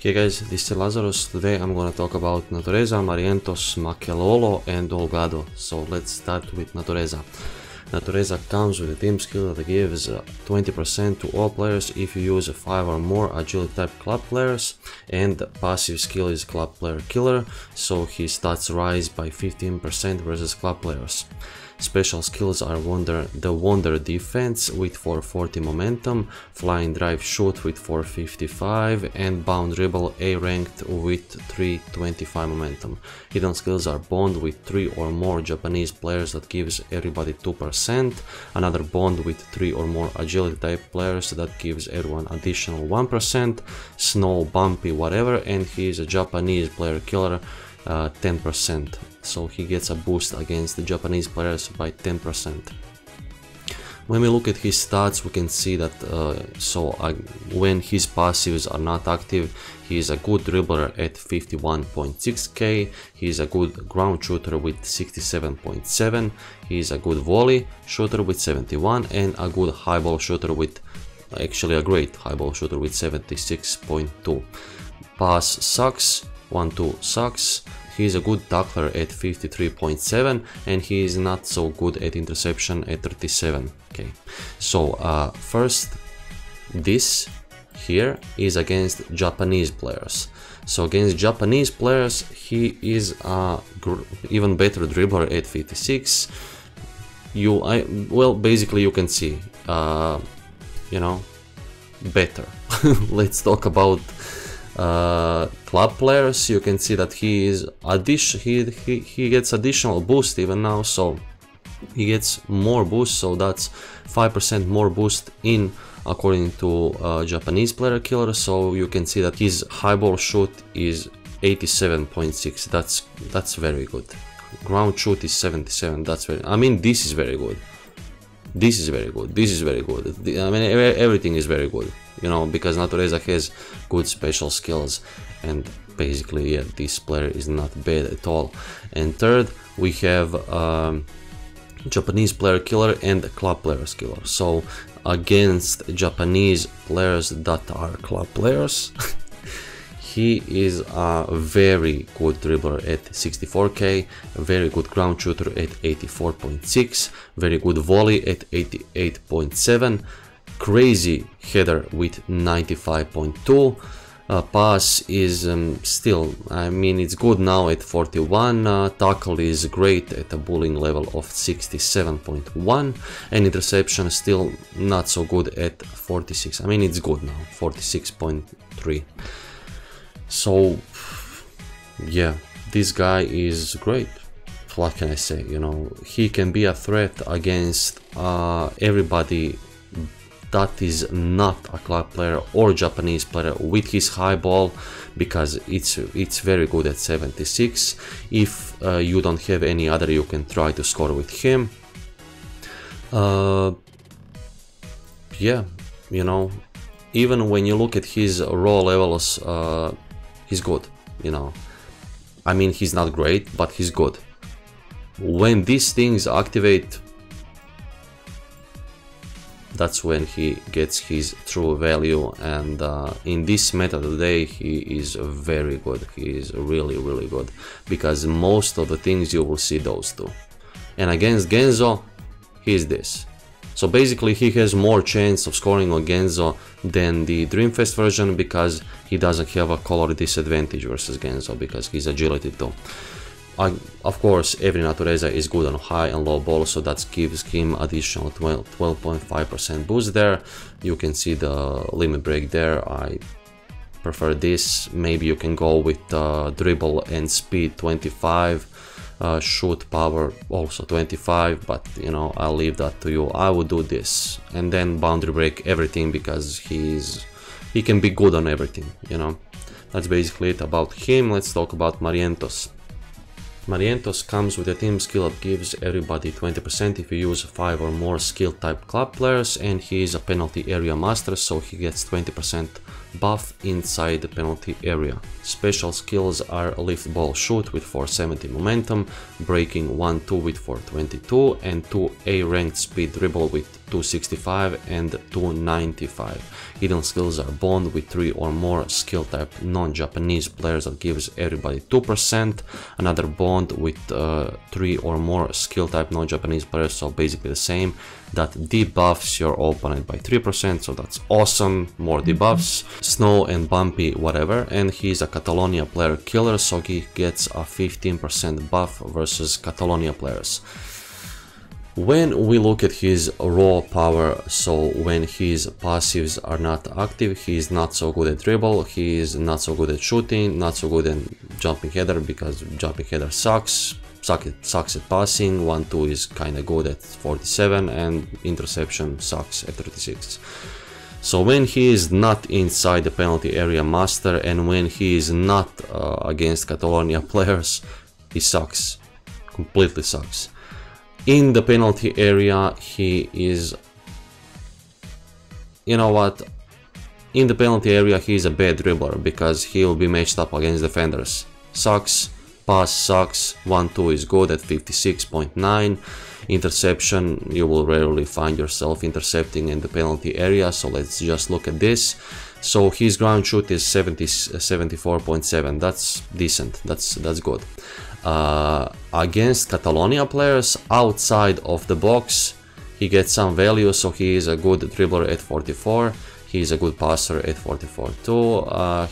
Hey guys, this is Lazarus. Today I'm gonna talk about Natureza, Marientos, Makelolo and Olgado. So let's start with Natureza. Natureza comes with a team skill that gives 20% to all players if you use 5 or more agility type club players, and passive skill is club player killer, so his stats rise by 15% versus club players. Special skills are the Wonder Defense with 440 momentum, Flying Drive Shoot with 455 and Bound Dribble A ranked with 325 momentum. Hidden skills are Bond with 3 or more Japanese players that gives everybody 2%, another Bond with 3 or more agility type players that gives everyone additional 1%, Snow, Bumpy, whatever, and he is a Japanese player killer 10%. So he gets a boost against the Japanese players by 10%. When we look at his stats, we can see that when his passives are not active, he is a good dribbler at 51.6k, he is a good ground shooter with 67.7, he is a good volley shooter with 71, and a good high ball shooter with, actually a great high ball shooter with 76.2. Pass sucks, 1-2 sucks. He is a good tackler at 53.7 and he is not so good at interception at 37. Okay, so first, this here is against Japanese players. So against Japanese players, he is a even better dribbler at 56. Well, basically you can see, you know, better. Let's talk about club players. You can see that he gets additional boost even now, so he gets more boost, so that's 5% more boost in according to Japanese player killer. So you can see that his high ball shoot is 87.6. that's very good. Ground shoot is 77. That's very, I mean, this is very good. This is very good. This is very good. I mean, everything is very good, you know, because Natureza has good special skills, and basically, yeah, this player is not bad at all. And third, we have Japanese player killer and club players killer. So against Japanese players that are club players, he is a very good dribbler at 64k, a very good ground shooter at 84.6, very good volley at 88.7, crazy header with 95.2, pass is still, I mean, it's good now at 41, tackle is great at a bullying level of 67.1, and interception still not so good at 46. I mean, it's good now, 46.3. So yeah, this guy is great. What can I say? You know, he can be a threat against everybody that is not a club player or Japanese player with his high ball, because it's very good at 76. If you don't have any other, you can try to score with him. Yeah, you know, even when you look at his raw levels, he's good, you know. I mean, he's not great, but he's good. When these things activate, that's when he gets his true value, and in this meta today, he is very good. He is really, really good, because most of the things you will see those two. And against Genzo, he's this. So basically he has more chance of scoring on Genzo than the Dreamfest version, because he doesn't have a color disadvantage versus Genzo, because he's agility too. Of course, every Natureza is good on high and low ball, so that gives him additional 12.5% boost there. You can see the limit break there. I prefer this. Maybe you can go with dribble and speed 25. Shoot power also 25, but you know, I'll leave that to you. I would do this, and then boundary break everything, because he can be good on everything, you know. That's basically it about him. Let's talk about Marientos. Marientos comes with a team skill that gives everybody 20% if you use 5 or more skill type club players, and he is a penalty area master, so he gets 20% buff inside the penalty area. Special skills are lift ball shoot with 470 momentum, breaking 1-2 with 422, and 2 A ranked speed dribble with 265 and 295. Hidden skills are bond with 3 or more skill type non-Japanese players that gives everybody 2%. Another bond with 3 or more skill type non-Japanese players, so basically the same, that debuffs your opponent by 3%, so that's awesome, more debuffs. Snow and Bumpy whatever, and he's a Catalonia player killer, so he gets a 15% buff versus Catalonia players. When we look at his raw power, so when his passives are not active, he is not so good at dribble, he is not so good at shooting, not so good at jumping header, because jumping header sucks at passing, 1-2 is kinda good at 47, and interception sucks at 36. So when he is not inside the penalty area master, and when he is not against Catalonia players, he sucks, completely sucks. In the penalty area, he is, you know what, in the penalty area he is a bad dribbler, because he will be matched up against defenders. Sucks, pass sucks, 1-2 is good at 56.9, interception, you will rarely find yourself intercepting in the penalty area, so let's just look at this. So his ground shoot is 74.7, that's decent, that's good. Against Catalonia players outside of the box, he gets some value, so he is a good dribbler at 44, he is a good passer at 44 too,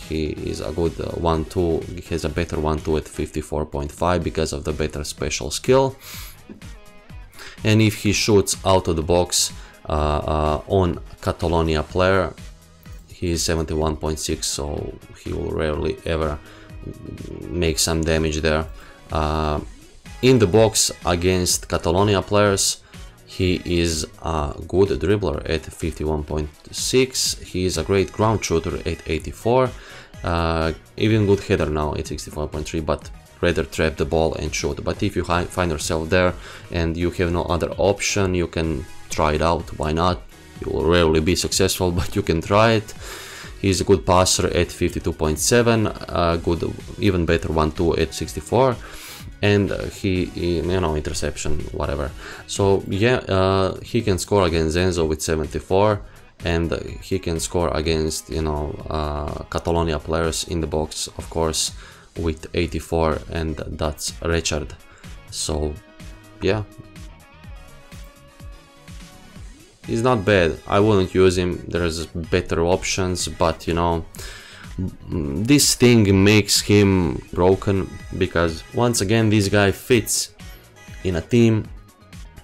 he is a good 1-2, he has a better 1-2 at 54.5 because of the better special skill. And if he shoots out of the box on Catalonia player, he is 71.6, so he will rarely ever make some damage there. In the box against Catalonia players, he is a good dribbler at 51.6, he is a great ground shooter at 84, even good header now at 64.3, but rather trap the ball and shoot. But if you find yourself there and you have no other option, you can try it out, why not? You will rarely be successful, but you can try it. He's a good passer at 52.7, good, even better 1-2 at 64, and he, you know, interception, whatever. So yeah, he can score against Zenzo with 74, and he can score against, you know, Catalonia players in the box, of course, with 84, and that's Richard. So yeah, he's not bad. I wouldn't use him, there's better options, but you know, this thing makes him broken, because once again this guy fits in a team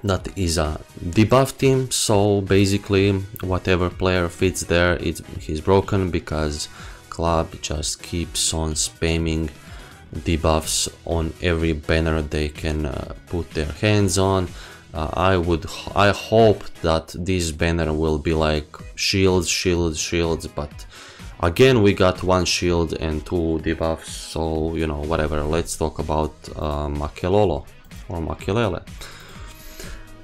that is a debuff team, so basically whatever player fits there, he's broken, because club just keeps on spamming debuffs on every banner they can put their hands on. I hope that this banner will be like shields, but again we got 1 shield and 2 debuffs, so you know, whatever. Let's talk about Makelolo or Makelele.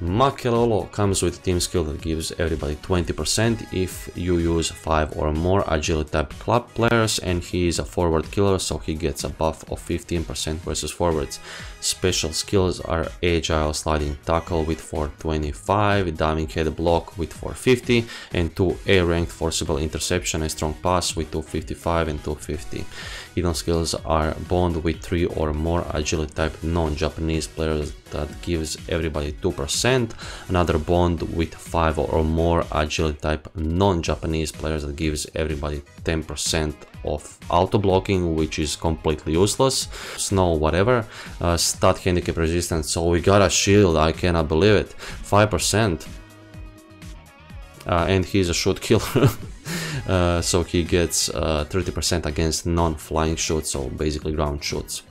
Makelolo comes with a team skill that gives everybody 20% if you use 5 or more agility type club players, and he is a forward killer, so he gets a buff of 15% versus forwards. Special skills are agile sliding tackle with 425, diving head block with 450, and 2 A-ranked forcible interception and strong pass with 255 and 250. Hidden skills are bond with 3 or more agility type non-Japanese players that gives everybody 2%. Another bond with 5 or more agility type non-Japanese players that gives everybody 10% of auto blocking, which is completely useless. Snow whatever. Stat handicap resistance, so we got a shield, I cannot believe it, 5%. And he's a shoot killer. So he gets 30% against non-flying shoots, so basically ground shoots.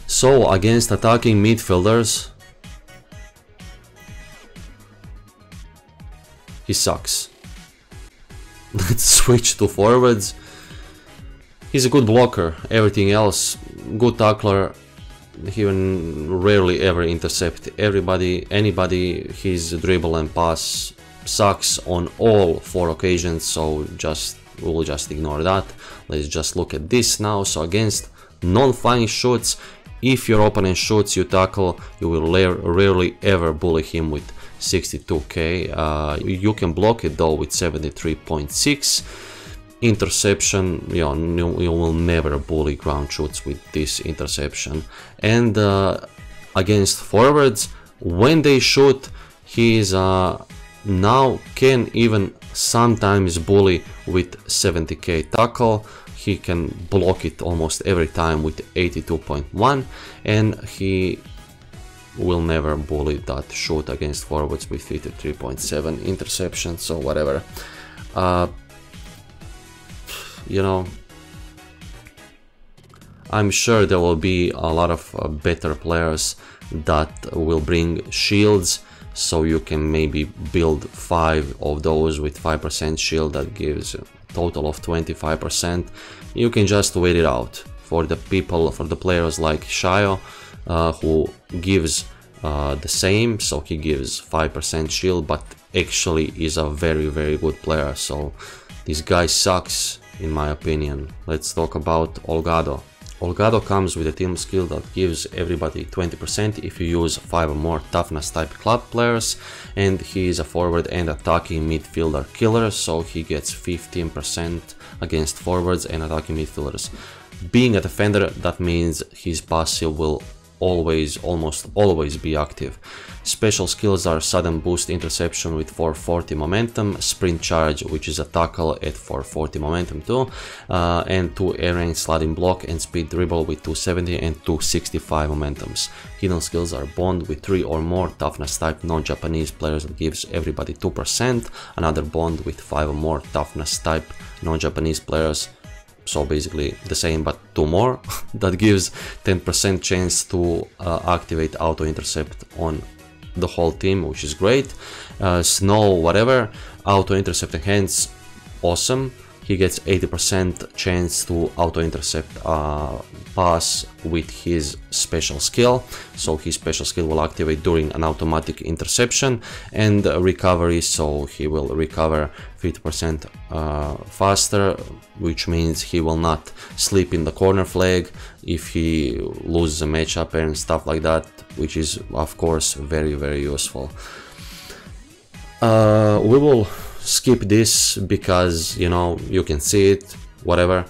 So against attacking midfielders, he sucks. Let's switch to forwards. He's a good blocker, everything else, good tackler. He rarely ever intercept anybody. His dribble and pass sucks on all 4 occasions, so we'll just ignore that. Let's just look at this now. So against non-flying shoots, if your opponent shoots, you tackle, you will rarely ever bully him with 62k. You can block it though with 73.6. Interception, you will never bully ground shoots with this interception. And against forwards, when they shoot, he is now can even sometimes bully with 70k tackle. He can block it almost every time with 82.1, and he will never bully that shoot against forwards with 53.7 interception. So whatever. You know, I'm sure there will be a lot of better players that will bring shields, so you can maybe build 5 of those with 5% shield. That gives a total of 25%. You can just wait it out for the people, for the players like Shayo, who gives the same, so he gives 5% shield, but actually is a very, very good player. So this guy sucks, in my opinion. Let's talk about Olgado. Olgado comes with a team skill that gives everybody 20% if you use 5 or more toughness type club players, and he is a forward and attacking midfielder killer, so he gets 15% against forwards and attacking midfielders. Being a defender, that means his passive will almost always be active. Special skills are sudden boost interception with 440 momentum, sprint charge, which is a tackle at 440 momentum too, and 2 air range sliding block and speed dribble with 270 and 265 momentums. Hidden skills are bond with 3 or more toughness type non-Japanese players that gives everybody 2%, another bond with 5 or more toughness type non-Japanese players, so basically the same but 2 more, that gives 10% chance to activate auto intercept on the whole team, which is great. Snow, whatever, auto intercept enhance, awesome. He gets 80% chance to auto intercept pass with his special skill, so his special skill will activate during an automatic interception. And recovery, so he will recover 50% faster, which means he will not sleep in the corner flag if he loses a matchup and stuff like that, which is of course very, very useful. We will skip this because, you know, you can see it, whatever,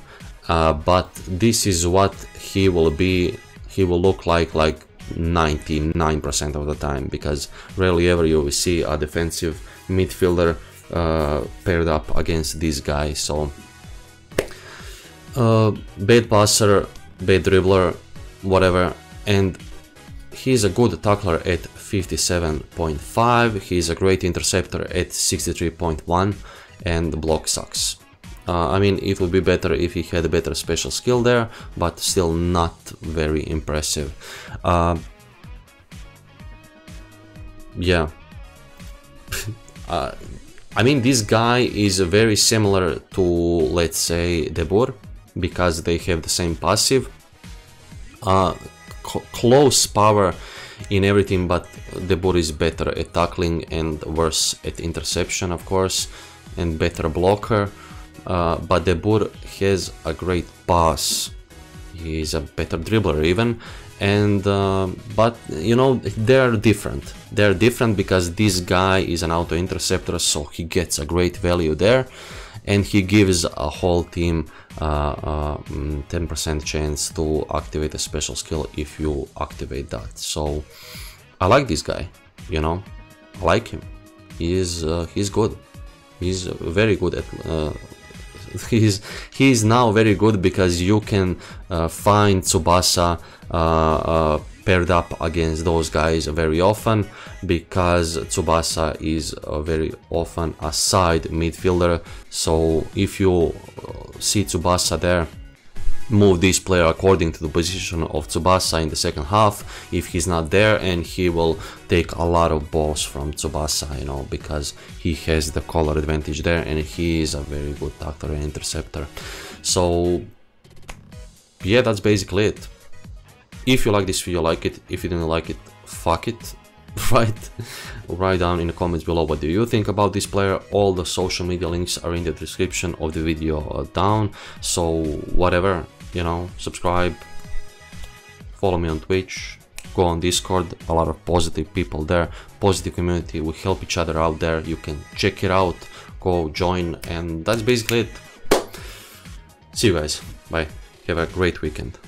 but this is what he will be. He will look like 99% of the time, because rarely ever you will see a defensive midfielder paired up against this guy. So bad passer, bad dribbler, whatever, and he's a good tackler at 57.5, he's a great interceptor at 63.1, and the block sucks. I mean, it would be better if he had a better special skill there, but still not very impressive. Yeah. I mean, this guy is very similar to, let's say, Debur, because they have the same passive. Close power in everything, but Debur is better at tackling and worse at interception, of course, and better blocker. But Debur has a great pass. He's a better dribbler even, and but you know, they're different. They're different because this guy is an auto interceptor, so he gets a great value there, and he gives a whole team 10% chance to activate a special skill if you activate that. So I like this guy, you know, I like him. He's good. He's very good at he's now very good because you can find Tsubasa paired up against those guys very often, because Tsubasa is very often a side midfielder. So if you see Tsubasa there, move this player according to the position of Tsubasa in the second half if he's not there, and he will take a lot of balls from Tsubasa, you know, because he has the color advantage there, and he is a very good tackler and interceptor. So yeah, that's basically it. If you like this video, like it. If you didn't like it, fuck it. Write down in the comments below what do you think about this player. All the social media links are in the description of the video down, so whatever, you know, subscribe, follow me on Twitch, go on Discord, a lot of positive people there, positive community, we help each other out there. You can check it out, go join, and that's basically it. See you guys, bye, have a great weekend.